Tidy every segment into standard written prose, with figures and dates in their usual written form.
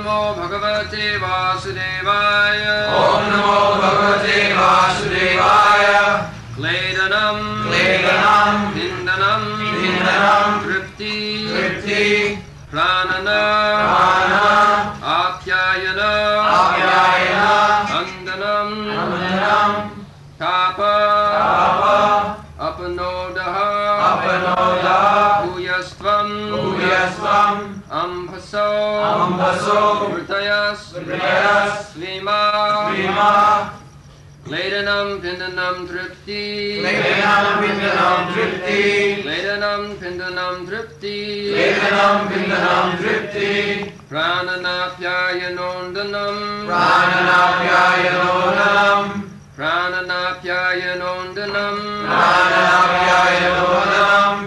Namo Bhagavate Vasudevaya. Om Namo Bhagavate Vasudevaya. Kledanam, Kledanam, Pindanam, Pindanam, Tripti, Tripti, Pranana, Prana, Apyayana, Apyayana, Andanam, Andanam, Tapa, Tapa, Apanodaha, Apanodaha, Bhuyastvam, Bhuyastvam, Ambhaso, Ambhaso, Vrtayas, Vrtayas, Svima, Svima, Kledanam, Pindanam, Tripti, Kledanam, Pindanam, Tripti, Kledanam, Pindanam, Tripti, Kledanam, Pindanam, Tripti, Prananapyayanondanam, Prananapyayanonam, Prananapyayanondanam, Prananapyayanonam,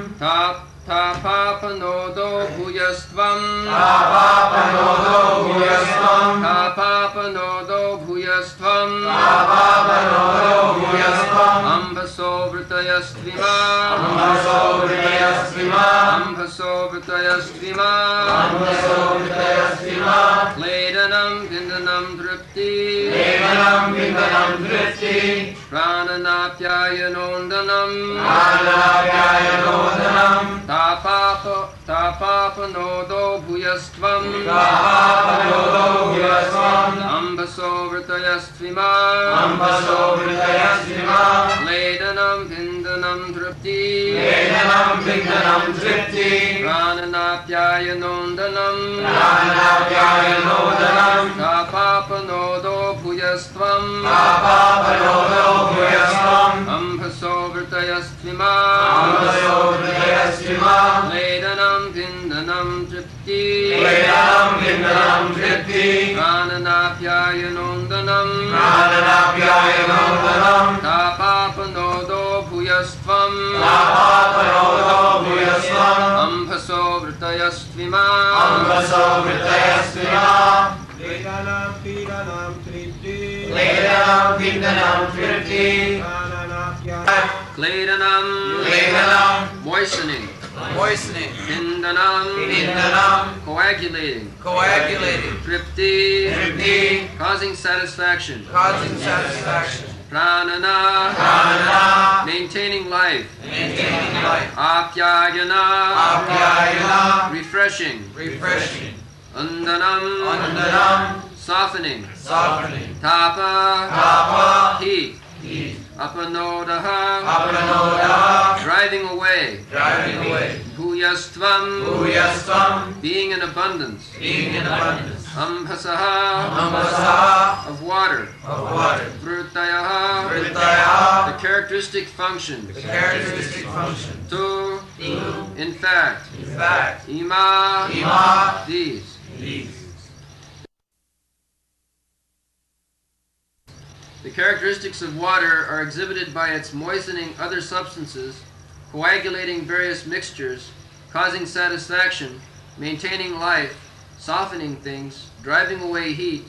Tapapanodo Bhuyastvam, Tapapanodo Bhuyastvam, Tapapanodo Bhuyastvam, Tapapanodo Bhuyastvam, Ambhaso Vrtayastvima, Ambhaso Vrtayastvima, Ambhaso Vrtayastvima, Ambhaso Vrtayastvima, Kledanam Pindanam Tripti, Kledanam, Pindanam, Tripti, Prananapyayanondanam, Prananapyayanondanam, Tapapanodo Bhuyastvam, Tapapanodo Bhuyastvam, Ambhaso Vrtayastvima, Ambhaso Vrtayastvima, Kledanam Pindanam Tripti, Kledanam, Pindanam, Tripti, Prananapyayanondanam, Prananapyayanondanam, Tapapanodo Bhuyastvam, Tapapanodo Bhuyastvam, Ambhaso Vrtayastvima, Ambhaso Vrtayastvima, Kledanam Pindanam Tripti, Kledanam, Pindanam, Tripti, Prananapyayanondanam, Prananapyayanondanam, Tapapanodo Bhuyastvam, Tapapanodo Bhuyastvam, Ambhaso Vrtayastvima, Ambhaso Vrtayastvima, Kledanam Pindanam Tripti, Kledanam, Pindanam, Tripti, Prananapyayanondanam, Kledanam, Kledanam, moistening, moistening, Pindanam, Pindanam, coagulating, coagulating, Tripti, Tripti, causing satisfaction, causing satisfaction, Pranana, Prana, maintaining life, maintaining life, Apyayana, Apyayana, refreshing, refreshing, Andanam, Andanam, softening, softening, Tapa, Tapa, heat, heat, Apanodaha, Apanodaha, driving away, driving away, Bhuyastvam, Bhuyastvam, being in abundance, being in abundance, Ambhasaha, Ambhasaha, of water, of water, Vrtayaha, Vrtaya, the characteristic functions, the characteristic function, to, to, in fact, in fact, ima, Ima, these. these. The characteristics of water are exhibited by its moistening other substances, coagulating various mixtures, causing satisfaction, maintaining life, softening things, driving away heat,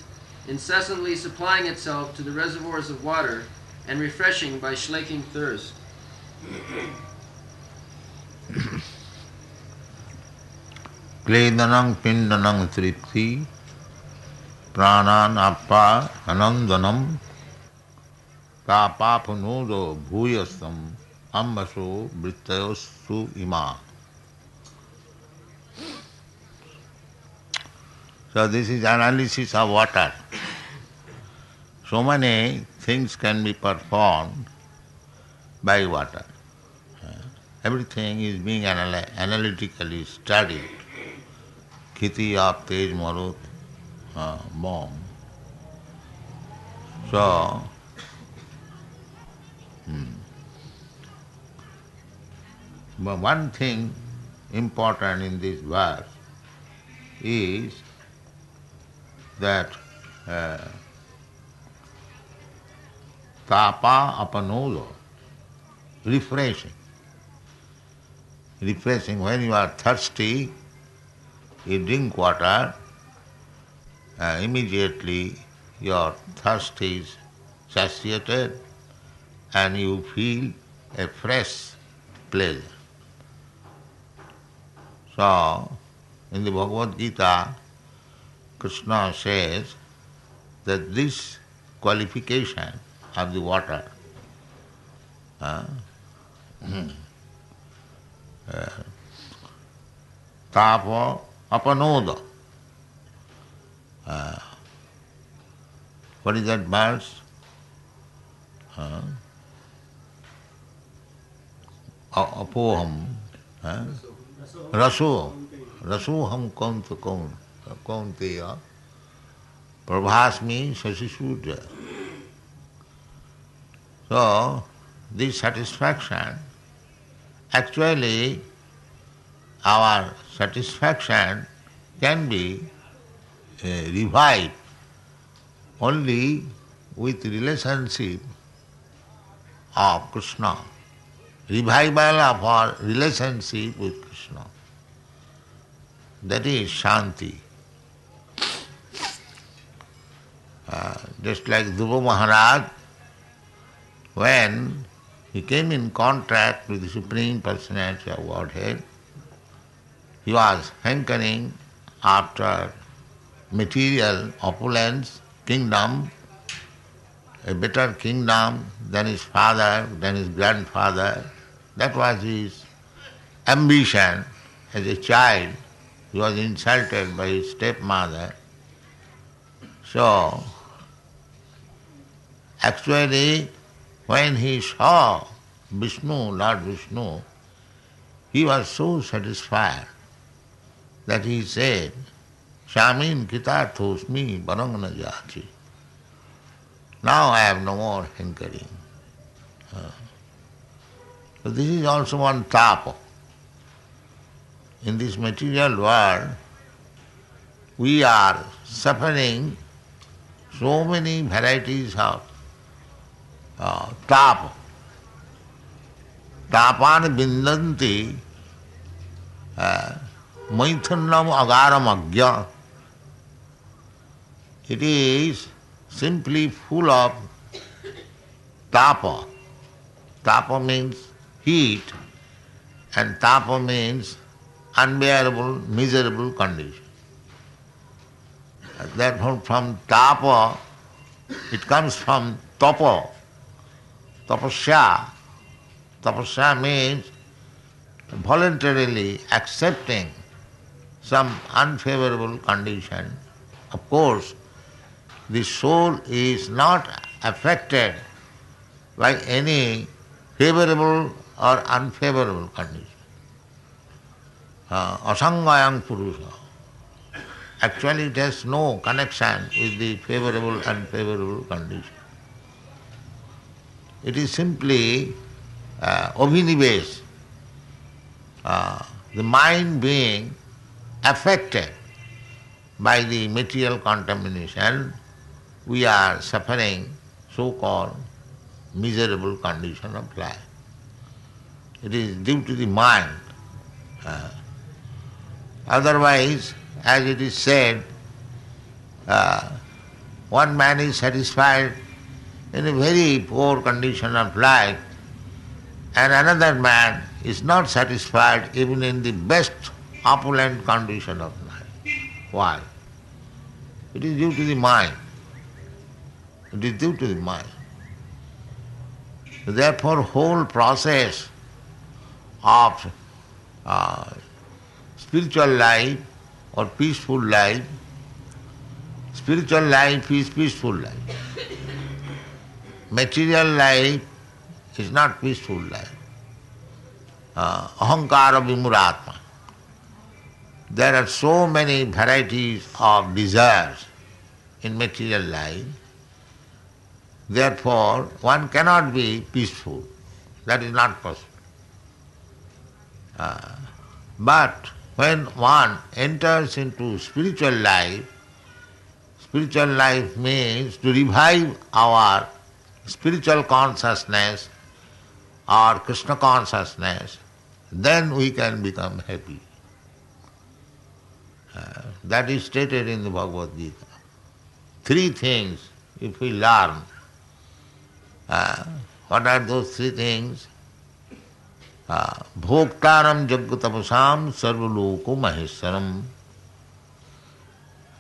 incessantly supplying itself to the reservoirs of water, and refreshing by slaking thirst. Kledanam Pindanam Tripti, Pranan Appa Anandanam, Tapapanodo Bhuyastam, Ambaso Vrittayosu Ima. So this is analysis of water. So many things can be performed by water. Everything is being analytically studied. Khiti of Tej Marut bomb. So, but one thing important in this verse is that tapa apanodo, refreshing. Refreshing, when you are thirsty, you drink water, immediately your thirst is satiated and you feel a fresh pleasure. So, in the Bhagavad Gita, Krishna says that this qualification of the water, tapa apanoda. What is that verse? Apoham. Rasoham kaunteya prabhasmi sasisudya. So, this satisfaction, actually our satisfaction can be revived only with relationship of Krishna. Revival of our relationship with Krishna. That is Shanti. Just like Dhruva Maharaj, when he came in contact with the Supreme Personality of Godhead, he was hankering after material opulence, kingdom, a better kingdom than his father, than his grandfather. That was his ambition. As a child, he was insulted by his stepmother. So, actually, when he saw Vishnu, Lord Vishnu, he was so satisfied that he said, Shamin kitarthosmi barangana jati. Now I have no more hankering. So this is also one tapa. In this material world, we are suffering so many varieties of tapa. Tapan bindanti maithunam agaram agya. It is simply full of tapa. Tapa means heat, and tapa means unbearable, miserable condition. Therefore, from tapa, it comes from tapa, tapasya. Tapasya means voluntarily accepting some unfavorable condition. Of course, the soul is not affected by any favorable or unfavorable condition. Asangayang Purusha. Actually, it has no connection with the favorable and unfavorable condition. It is simply abhinivesh, the mind being affected by the material contamination, we are suffering so-called miserable condition of life. It is due to the mind. Otherwise, as it is said, one man is satisfied in a very poor condition of life, and another man is not satisfied even in the best opulent condition of life. Why? It is due to the mind. It is due to the mind. Therefore, whole process of spiritual life or peaceful life, spiritual life is peaceful life. Material life is not peaceful life. Ahankara vimuratma. There are so many varieties of desires in material life. Therefore, one cannot be peaceful. That is not possible. But when one enters into spiritual life means to revive our spiritual consciousness or Krishna consciousness, then we can become happy. That is stated in the Bhagavad Gita. 3 things, if we learn, what are those 3 things? Bhoktaram jagatapasam sarvaloko maheswaram.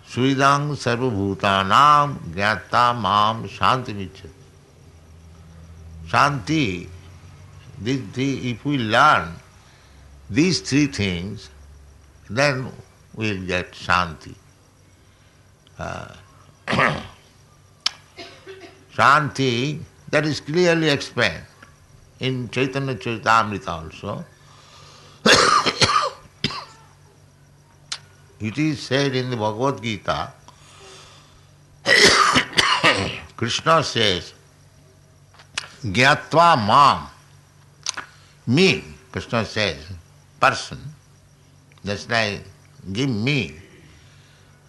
Suidang sarvabhutanam jnata mam shanti vicchati. Shanti, if we learn these three things, then we'll get shanti. Shanti, that is clearly explained in Chaitanya Charitamrita also. It is said in the Bhagavad Gita, Krishna says, Gyatva mam, me, Krishna says, person, just like give me.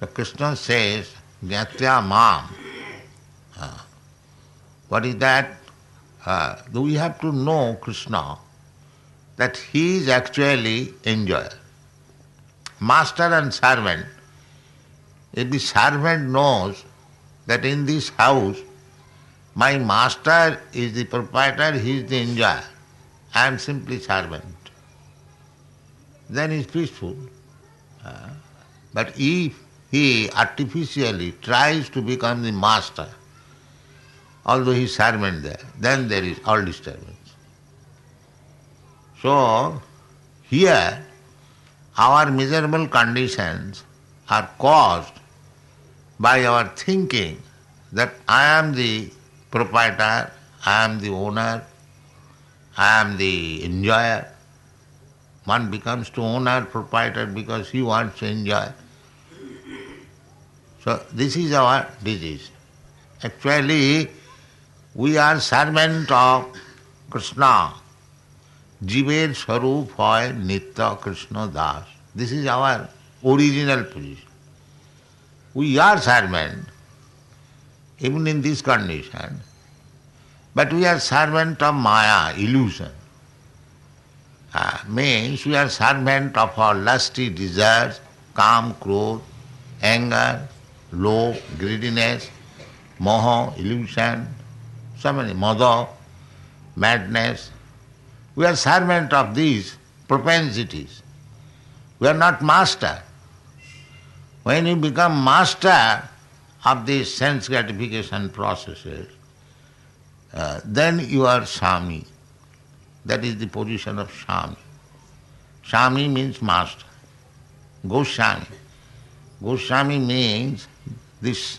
So Krishna says, Gyatva mam. What is that? We have to know Krishna, that he is actually enjoyer. Master and servant, if the servant knows that in this house my master is the proprietor, he is the enjoyer, I am simply servant, then he is peaceful. But if he artificially tries to become the master, although he is servant there, then there is all disturbance. So, here our miserable conditions are caused by our thinking that I am the proprietor, I am the owner, I am the enjoyer. One becomes to owner, proprietor because he wants to enjoy. So this is our disease. Actually, we are servant of Krishna. Jiver Swarup hoy Nitya Krishna Das. This is our original position. We are servant, even in this condition, but we are servant of Maya, illusion. Means we are servant of our lusty desires, kam, krodh, anger, lobh, greediness, moha, illusion, so many, mada, madness. We are servant of these propensities. We are not master. When you become master of these sense gratification processes, then you are Swami. That is the position of Swami. Swami means master. Goswami. Goswami means this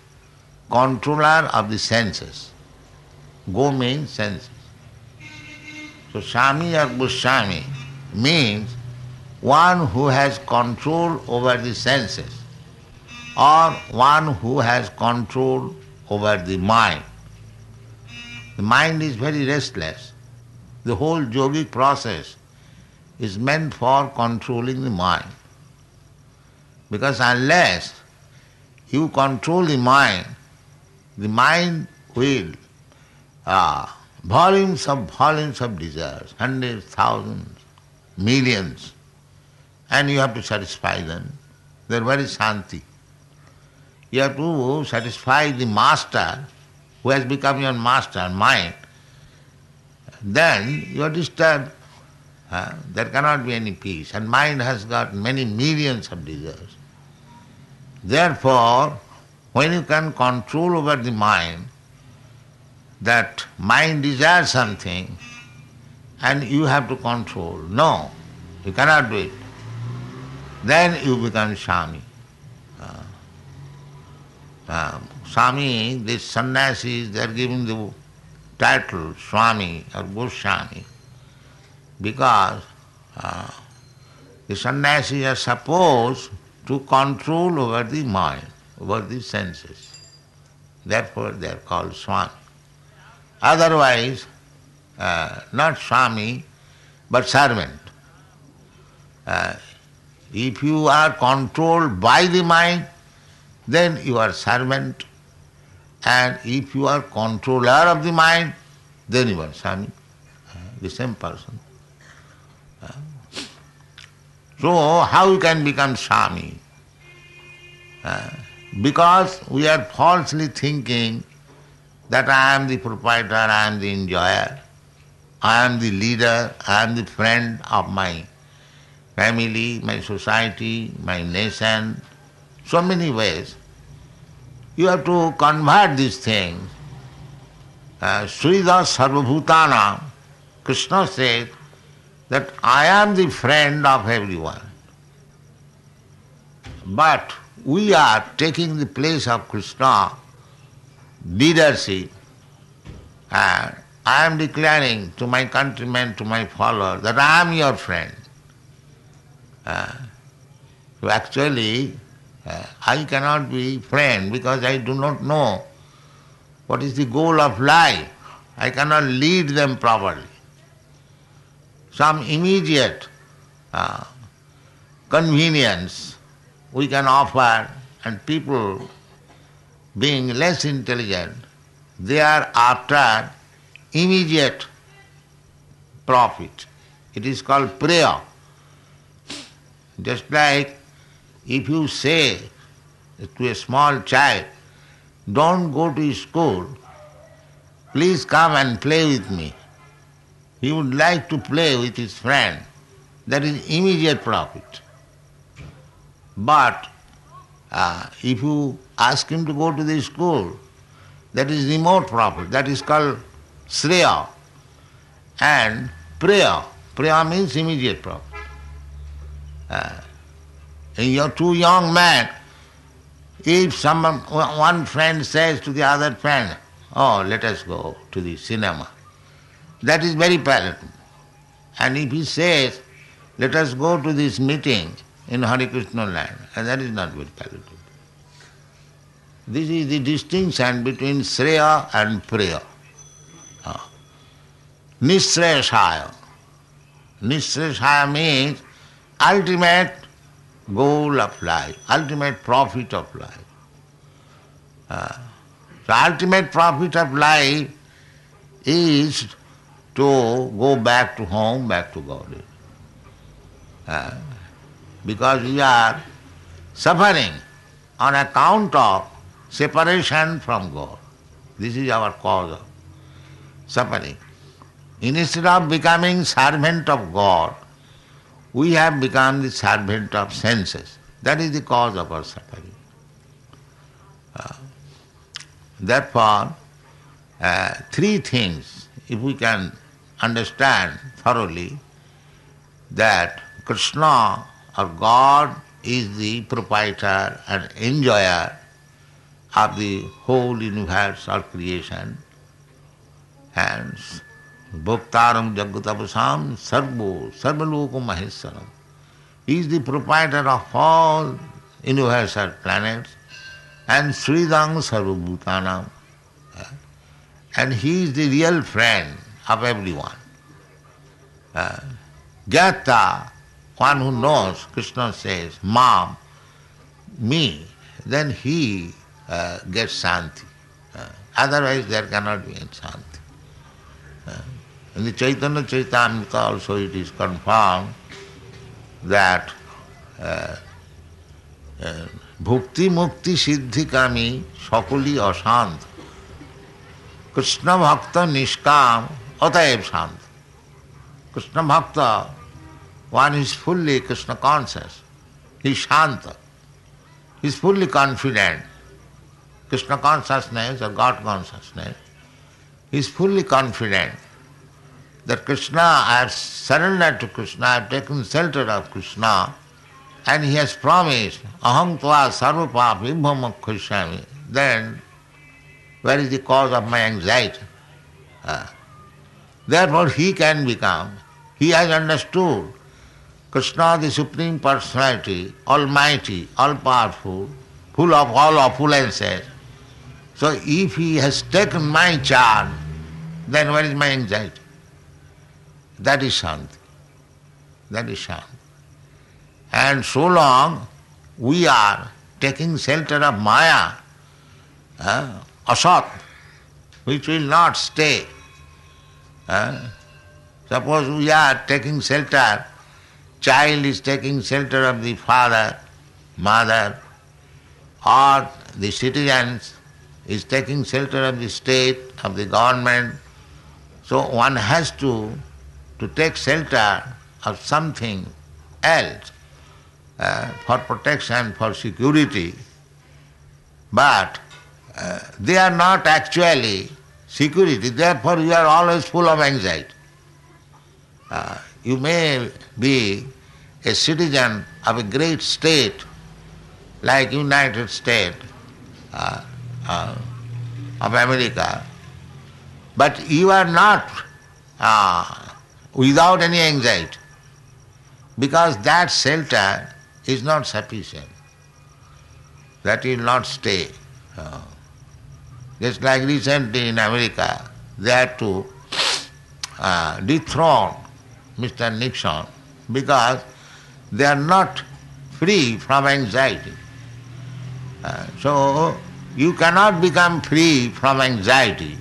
controller of the senses. Go means senses. So Swami or Goswami means one who has control over the senses or one who has control over the mind. The mind is very restless. The whole yogic process is meant for controlling the mind. Because unless you control the mind will volumes of desires, hundreds, thousands, millions, and you have to satisfy them. They are very shanti. You have to satisfy the master who has become your master, mind. Then you are disturbed. There cannot be any peace. And mind has got many millions of desires. Therefore, when you can control over the mind, that mind desires something and you have to control. No, you cannot do it. Then you become Swami. Swami, these sannyasis, they are given the title Swami or Goswami because the sannyasis are supposed to control over the mind, over the senses. Therefore they are called Swami. Otherwise, not Swami, but servant. If you are controlled by the mind, then you are servant. And if you are controller of the mind, then you are Swami, the same person. So how you can become Swami? Because we are falsely thinking that I am the proprietor, I am the enjoyer, I am the leader, I am the friend of my family, my society, my nation, so many ways. You have to convert these things. Srila Sarvabhutana, Krishna said that I am the friend of everyone. But we are taking the place of Krishna, leadership, and I am declaring to my countrymen, to my followers, that I am your friend. So actually, I cannot be friend because I do not know what is the goal of life. I cannot lead them properly. Some immediate convenience we can offer, and people being less intelligent, they are after immediate profit. It is called prayer. Just like if you say to a small child, don't go to school, please come and play with me. He would like to play with his friend. That is immediate profit. But if you ask him to go to the school, that is remote profit. That is called Srila. And prayer. Prayer means immediate profit. You're two young men. If one friend says to the other friend, oh, let us go to the cinema, that is very palatable. And if he says, let us go to this meeting in Hare Krishna land, and that is not very palatable. This is the distinction between Shreya and Priya. Nishreshaya. Nishreshaya means ultimate goal of life, ultimate profit of life. The ultimate profit of life is to go back to home, back to God. Because we are suffering on account of separation from God. This is our cause of suffering. Instead of becoming servant of God, we have become the servant of senses. That is the cause of our suffering. Therefore, three things, if we can understand thoroughly, that Krishna or God is the proprietor and enjoyer of the whole universe or creation, and Bhoktaram Jagatapasam Sarvo Sarvaloko Maheswaram. He is the proprietor of all universal planets and Sridang Sarvabhutanam. And he is the real friend of everyone. Jata, one who knows, Krishna says, Mam, me, then he gets Shanti. Otherwise there cannot be any Shanti. In the Chaitanya Charitamrita also it is confirmed that Bhukti Mukti Siddhi Kami Sakuli Ashant Krishna Bhakta Nishkam Ataev Shant. Krishna Bhakta, one is fully Krishna conscious, he is Shanta, he is fully confident. Krishna consciousness or God consciousness, he is fully confident that Krishna, I have surrendered to Krishna, I have taken shelter of Krishna, and he has promised, Aham tva sarvapap vibhamakkhashyami. Then where is the cause of my anxiety? Therefore he can become, he has understood Krishna, the Supreme Personality, Almighty, All-Powerful, full of all opulences. So if he has taken my charge, then where is my anxiety? That is Shanti. That is Shanti. And so long we are taking shelter of Maya, Asat, which will not stay. Suppose we are taking shelter, child is taking shelter of the father, mother, or the citizens is taking shelter of the state, of the government. So one has to take shelter of something else for protection, for security. But they are not actually security, therefore you are always full of anxiety. You may be a citizen of a great state like United States of America, but you are not without any anxiety because that shelter is not sufficient. That will not stay. Just like recently in America, they had to dethrone Mr. Nixon because they are not free from anxiety. So you cannot become free from anxiety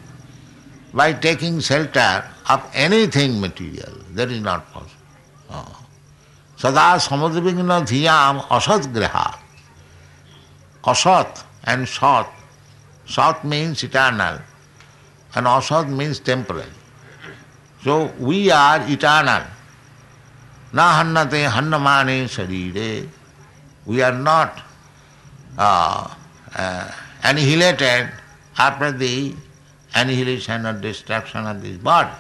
by taking shelter of anything material. That is not possible. Sada samudvigna dhiyam asat graha. Asat and sat. Sat means eternal and asat means temporary. So we are eternal. Na hannate hannamane sarire. We are not annihilated after the annihilation or destruction of this body.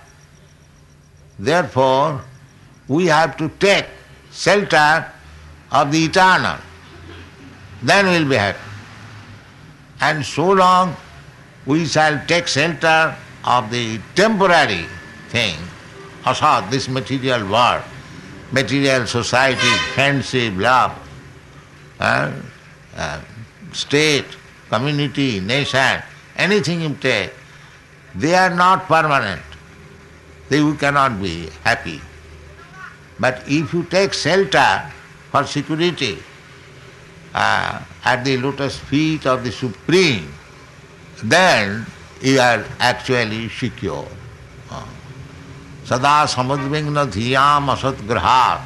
Therefore, we have to take shelter of the eternal. Then we will be happy. And so long we shall take shelter of the temporary thing, asad, this material world, material society, friendship, love, state, community, nation, anything you take, they are not permanent. You cannot be happy. But if you take shelter for security at the lotus feet of the Supreme, then you are actually secure. Sada samudvigna dhiyam asatgrahat.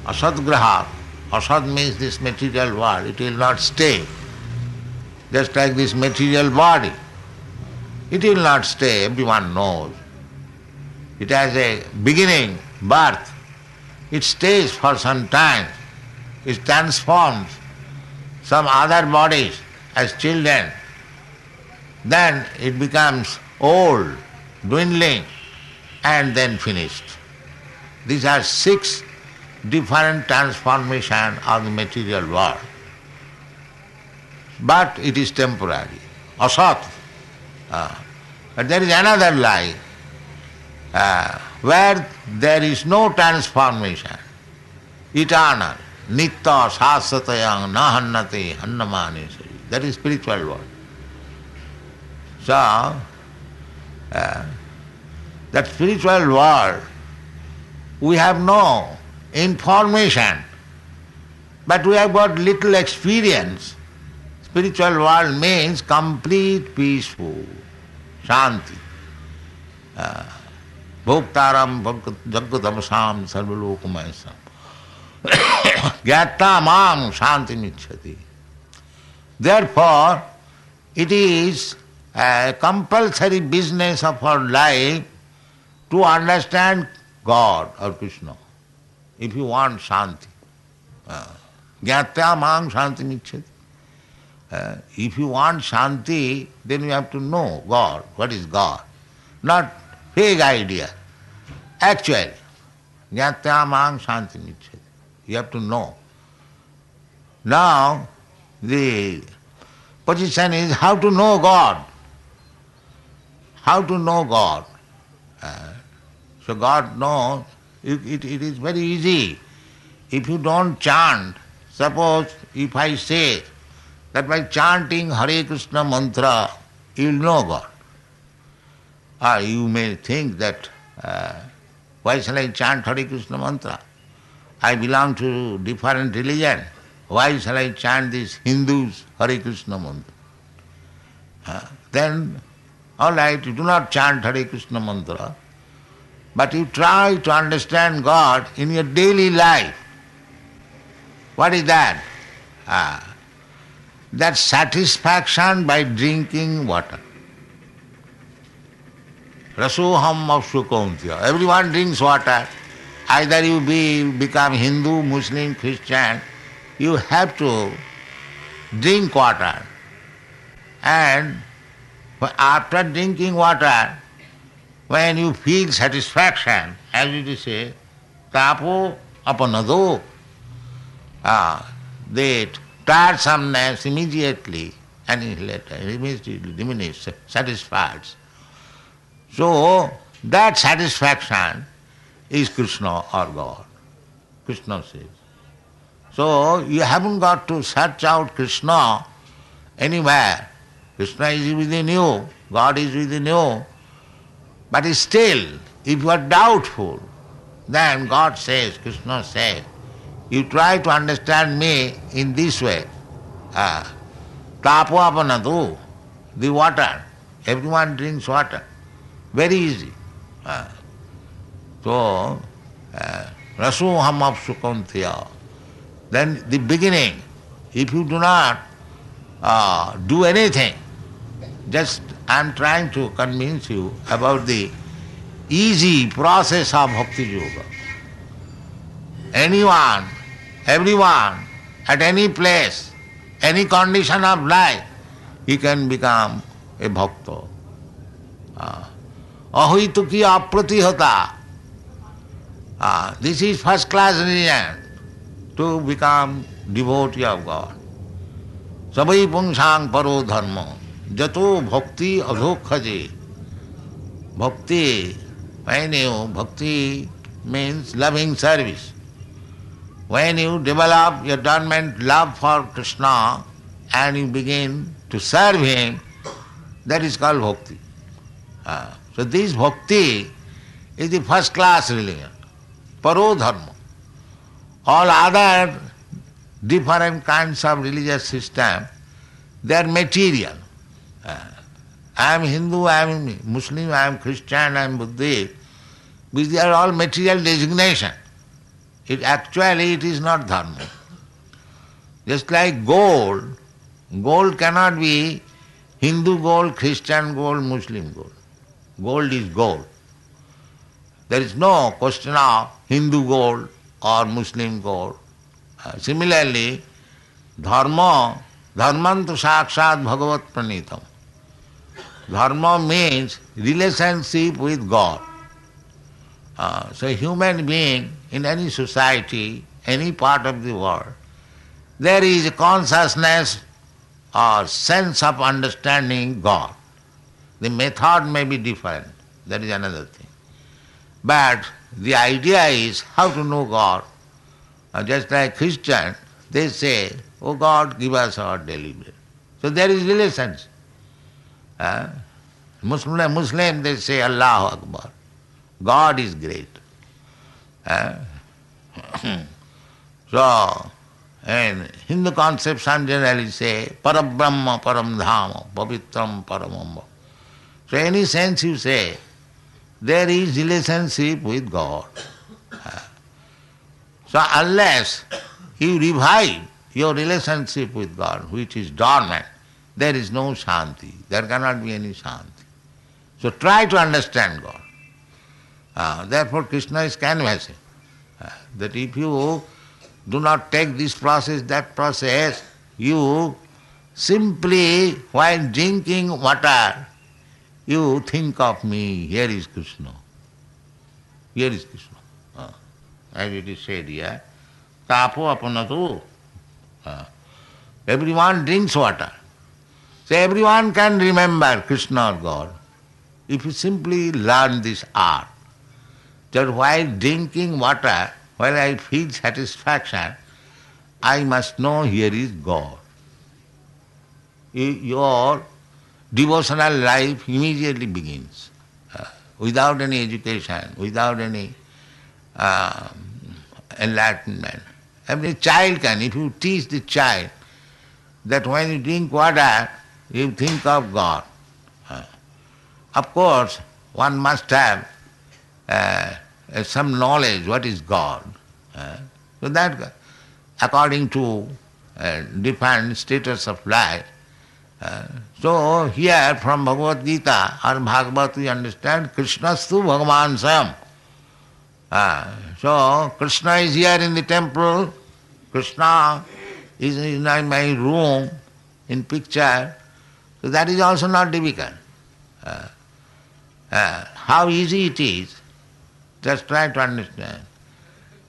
Asatgrahat. Asat means this material world. It will not stay. Just like this material body. It will not stay, everyone knows. It has a beginning, birth. It stays for some time. It transforms some other bodies as children. Then it becomes old, dwindling, and then finished. These are 6 different transformations of the material world. But it is temporary. Asat. But there is another life where there is no transformation. Eternal. Nitta sasatayang nahannate hannamane sari. That is spiritual world. So, that spiritual world, we have no information, but we have got little experience. Spiritual world means complete peaceful, shanti. Bhoktaram jagatamasam sarvalokamayasam. Gyata mam shanti michhati. Therefore, it is a compulsory business of our life to understand God or Krishna. If you want shanti. Gyata mam shanti michhati. If you want shanti, then you have to know God. What is God? Not vague idea. Actually, jnata mang shanti michhati. You have to know. Now, the position is how to know God. How to know God. So God knows, it is very easy. If you don't chant, suppose if I say that by chanting Hare Krishna mantra, you will know God. Or you may think that, why shall I chant Hare Krishna mantra? I belong to different religion. Why shall I chant this Hindus Hare Krishna mantra? Then, all right, you do not chant Hare Krishna mantra, but you try to understand God in your daily life. What is that? That satisfaction by drinking water. Rasoham avshukauntiya. Everyone drinks water. Either you become Hindu, Muslim, Christian, you have to drink water. And after drinking water, when you feel satisfaction, as it is tapo apanado, the tiresomeness immediately immediately diminishes, satisfies. So that satisfaction is Krishna or God. Krishna says. So you haven't got to search out Krishna anywhere. Krishna is within you, God is within you. But still, if you are doubtful, then God says, Krishna says, you try to understand me in this way. Tapo apanadu, the water. Everyone drinks water. Very easy. So, rasoham apsukantiya. Then the beginning, if you do not do anything, just I am trying to convince you about the easy process of Bhakti Yoga. Anyone, everyone, at any place, any condition of life, he can become a bhakta. Ahituki apratihata. This is first class religion to become devotee of God. Sabai pungsang paro dharma. Jato bhakti adhokhaje. Bhakti, bhakti means loving service. When you develop your dormant love for Krishna and you begin to serve him, that is called bhakti. So this bhakti is the first class religion, paro dharma. All other different kinds of religious system, they are material. I am Hindu, I am Muslim, I am Christian, I am Buddhist. These are all material designation. Actually it is not dharma. Just like gold, gold cannot be Hindu gold, Christian gold, Muslim gold. Gold is gold. There is no question of Hindu gold or Muslim gold. Similarly, dharma, dharmantu sakshat bhagavat pranitam. Dharma means relationship with God. So human being in any society, any part of the world, there is a consciousness or sense of understanding God. The method may be different, that is another thing. But the idea is how to know God. Just like Christian, they say, oh God, give us our daily bread. So there is relationship. Muslim, they say Allahu Akbar. God is great. So, in Hindu conception generally say, Parabrahma, Paramdhama, Pavitram, Paramamba. So any sense you say, there is relationship with God. So unless you revive your relationship with God, which is dormant, there is no shanti. There cannot be any shanti. So try to understand God. Therefore Krishna is canvassing that if you do not take this process, that process, you simply, while drinking water, you think of me, here is Krishna. Here is Krishna. As it is said here, tapo apanatu. Everyone drinks water. So everyone can remember Krishna or God. If you simply learn this art, that while drinking water, while I feel satisfaction, I must know here is God. Your devotional life immediately begins, without any education, without any enlightenment. Every child can, if you teach the child that when you drink water, you think of God. Of course, one must have some knowledge what is God. So that according to different status of life. So here from Bhagavad Gita or Bhagavad we understand Krishnastu Bhagavan Sam. So Krishna is here in the temple, Krishna is in my room in picture. So that is also not difficult. How easy it is, just try to understand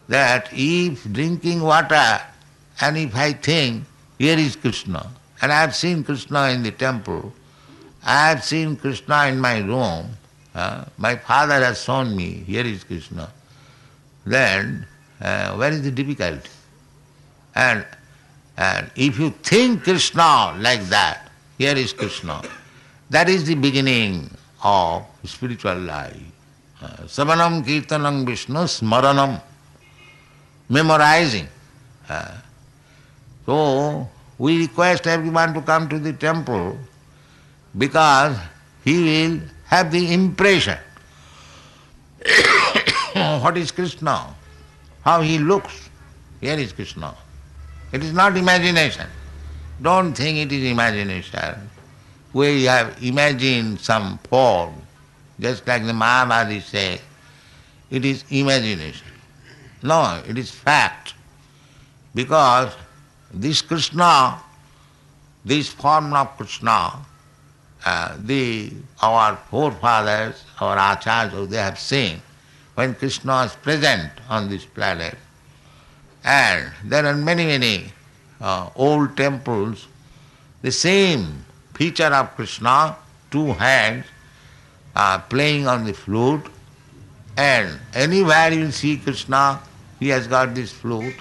that if drinking water and if I think, here is Krishna, and I have seen Krishna in the temple, I have seen Krishna in my room, my father has shown me, here is Krishna, then where is the difficulty? And if you think Krishna like that, here is Krishna, that is the beginning of spiritual life. Savanam kirtanam Vishnu smaranam, memorizing. So we request everyone to come to the temple because he will have the impression what is Krishna, how he looks. Here is Krishna. It is not imagination. Don't think it is imagination. We have imagined some form, just like the Mahabharata say, it is imagination. No, it is fact. Because this Krishna, this form of Krishna, our forefathers, our acharyas, they have seen when Krishna was present on this planet. And there are many old temples, the same feature of Krishna, two hands playing on the flute, and anywhere you will see Krishna, he has got this flute,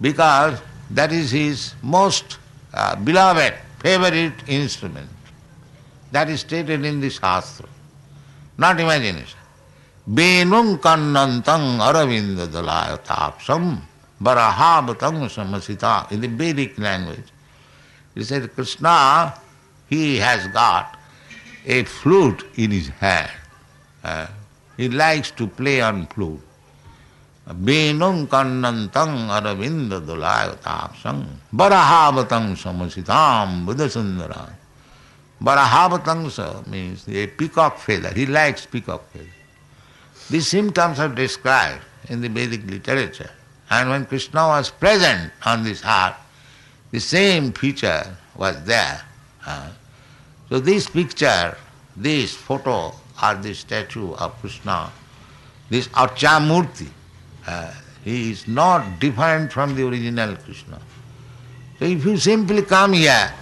because that is his most beloved, favorite instrument. That is stated in the Shastra, not imagination. Venum kannantang aravinda dalayatapsam barahavatang samasita. In the Vedic language, it says Krishna, he has got a flute in his hand. He likes to play on flute. Venum kannantang aravinda dalayatapsam barahavatang samasitam buddhasundaram. Barahavatangsa means a peacock feather. He likes peacock feather. These symptoms are described in the Vedic literature. And when Krishna was present on this earth, the same feature was there. So this picture, this photo or this statue of Krishna, this Archamurti, he is not different from the original Krishna. So if you simply come here,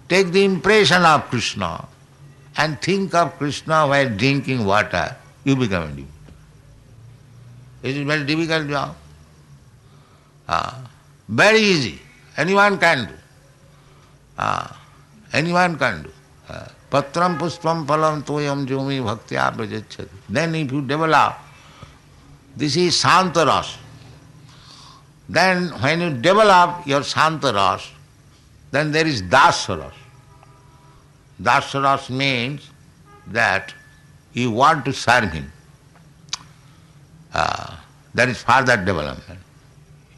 take the impression of Krishna and think of Krishna while drinking water, you become a devotee. It is a very difficult job. Very easy. Anyone can do. Anyone can do. Patram puspam phalam toyam jomi bhaktya prajacchati. Then if you develop, this is Santaras. Then when you develop your Santaras, then there is Dasaras. Dasaras means that you want to serve him. That is further development.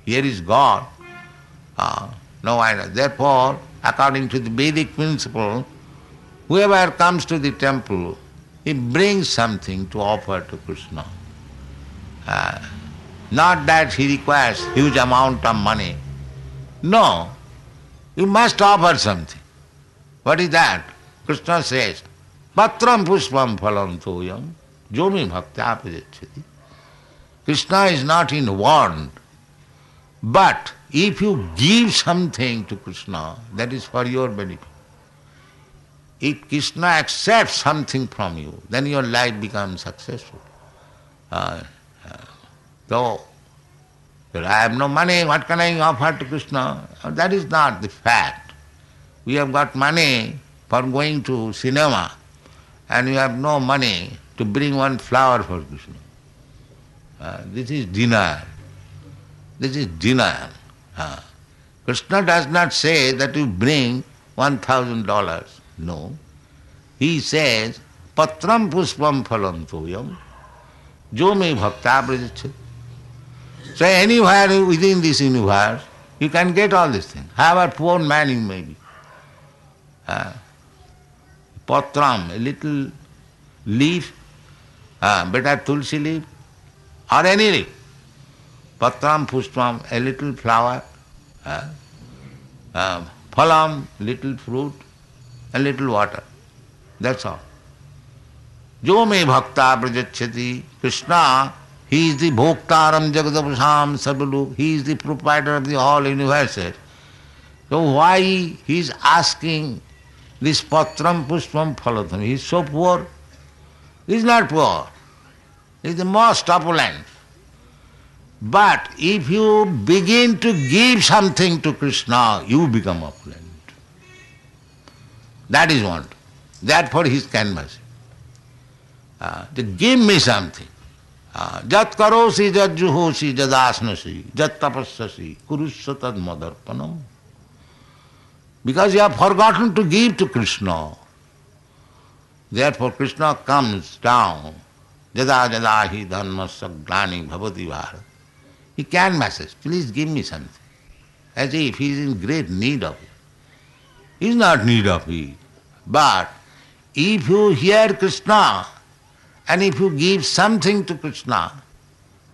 Here is God. No idea. Therefore, according to the Vedic principle, whoever comes to the temple, he brings something to offer to Krishna. Not that he requires huge amount of money. No, you must offer something. What is that? Krishna says, Patram puspam phalam toyam jomi bhaktya prajacchati. Krishna is not in want, but if you give something to Krishna, that is for your benefit. If Krishna accepts something from you, then your life becomes successful. Though I have no money, what can I offer to Krishna? That is not the fact. We have got money for going to cinema, and we have no money to bring one flower for Krishna. This is denial. This is denial. Krishna does not say that you bring $1,000. No. He says, Patram puspam phalam toyam jomi bhakta prajacchati. So anywhere within this universe, you can get all these things. However poor man you may be. Patram, a little leaf, better tulsi leaf, or any leaf. Patram, puspam, a little flower, phalam, little fruit, a little water. That's all. Jo me bhakta prajachyati. Krishna, he is the bhoktaram jagadapasam sarvalok. He is the proprietor of the whole universe. So why he is asking this patram pushpam phalatam? He is so poor. He is not poor. He is the most opulent. But if you begin to give something to Krishna, you become opulent. That is want. Therefore he is canvassing. To give me something. Jat karosi, jat juhosi, jat asnasi, jat tapassasi, kurusya tad madarpanam. Because you have forgotten to give to Krishna. Therefore Krishna comes down. Jada jada hi dharmasya glani bhavati bharat. He canvasses, please give me something. As if he is in great need of it. He is not in need of it. But if you hear Krishna and if you give something to Krishna,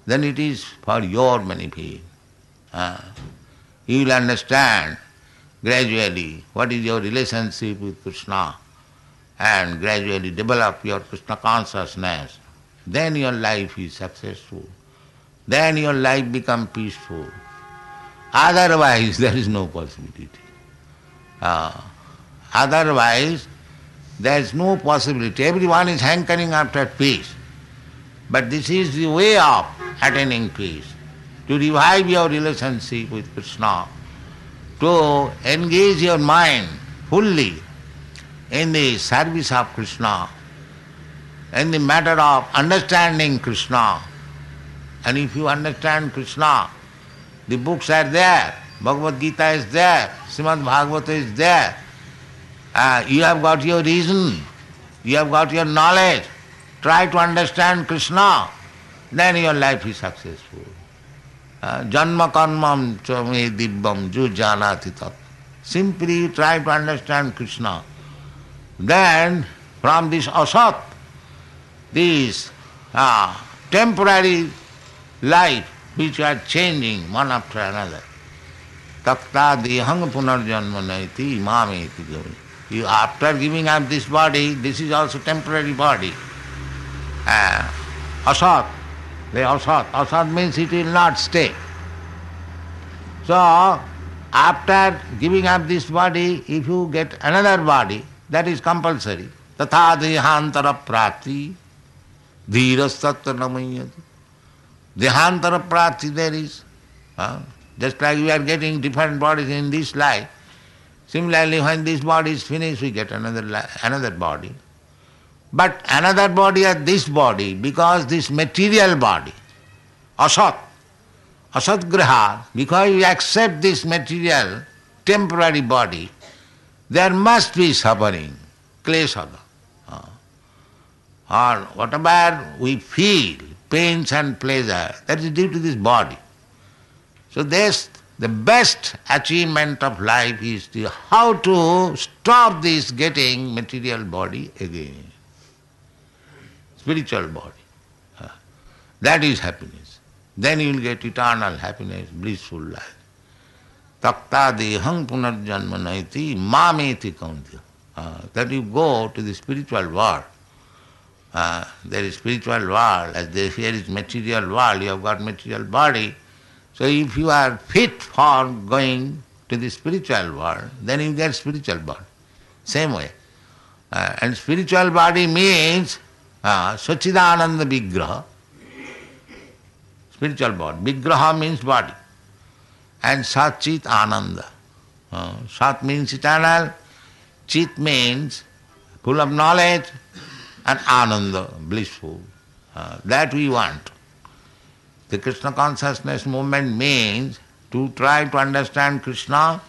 then it is for your benefit. You will understand gradually what is your relationship with Krishna and gradually develop your Krishna consciousness. Then your life is successful. Then your life becomes peaceful. Otherwise, there is no possibility. Otherwise, there is no possibility. Everyone is hankering after peace. But this is the way of attaining peace. To revive your relationship with Krishna, to engage your mind fully in the service of Krishna, in the matter of understanding Krishna. And if you understand Krishna, the books are there, Bhagavad Gita is there, Srimad Bhagavata is there. You have got your reason, you have got your knowledge. Try to understand Krishna, then your life is successful. Janma karmam cha me dibbam ju janati tat. Simply you try to understand Krishna. Then from this asat, this temporary life which are changing one after another. Takta dehang punarjanma naiti mameti gavi. You after giving up this body, this is also temporary body. Asat, the asat. Asat means it will not stay. So after giving up this body, if you get another body, that is compulsory. Tatha dehantara prati dhirastatta namayati. Dehantara prati there is. Just like we are getting different bodies in this life, similarly when this body is finished, we get another body. But another body or this body, because this material body, asat, asat graha, because we accept this material, temporary body, there must be suffering, klesada. Or whatever we feel, pains and pleasure, that is due to this body. So the best achievement of life is how to stop this getting material body again. Spiritual body. That is happiness. Then you will get eternal happiness, blissful life. Takta dehang punarjanma naiti mameti kauntya. That you go to the spiritual world. There is spiritual world, as here is material world, you have got material body. So if you are fit for going to the spiritual world, then you get spiritual body. Same way. And spiritual body means Sachidananda Vigraha. Spiritual body. Vigraha means body. And Sat Chit Ananda. Sat means eternal, Chit means full of knowledge, and Ananda, blissful. That we want. The Krishna consciousness movement means to try to understand Krishna.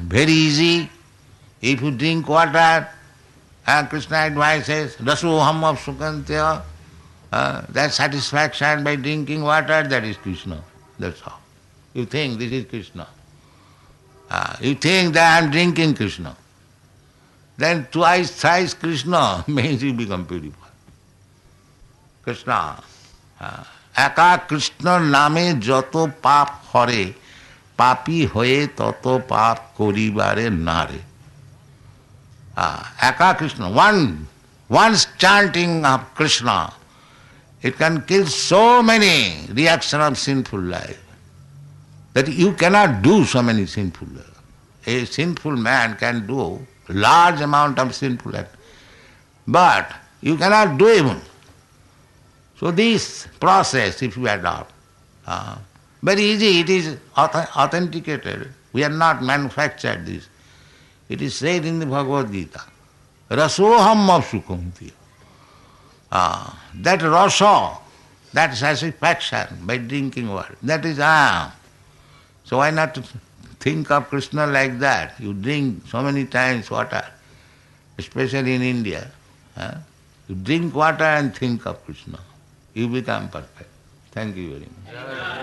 Very easy. If you drink water, Krishna advises, Rasoham of Sukantya, that satisfaction by drinking water, that is Krishna. That's all. You think this is Krishna. You think that I am drinking Krishna. Then twice, thrice Krishna means you become purified. Krishna. Eka Krishna name joto pap hore, papi hoye toto pap koribare nare. Aka Krishna, one's chanting of Krishna, it can kill so many reactions of sinful life that you cannot do so many sinful life. A sinful man can do large amount of sinful act, but you cannot do even. So this process, if you adopt, very easy, it is authenticated. We are not manufactured this. It is said in the Bhagavad Gita, Rasoham Sukumti. That rasa, that satisfaction by drinking water, that is I am. So why not think of Krishna like that? You drink so many times water, especially in India. You drink water and think of Krishna. You become perfect. Thank you very much.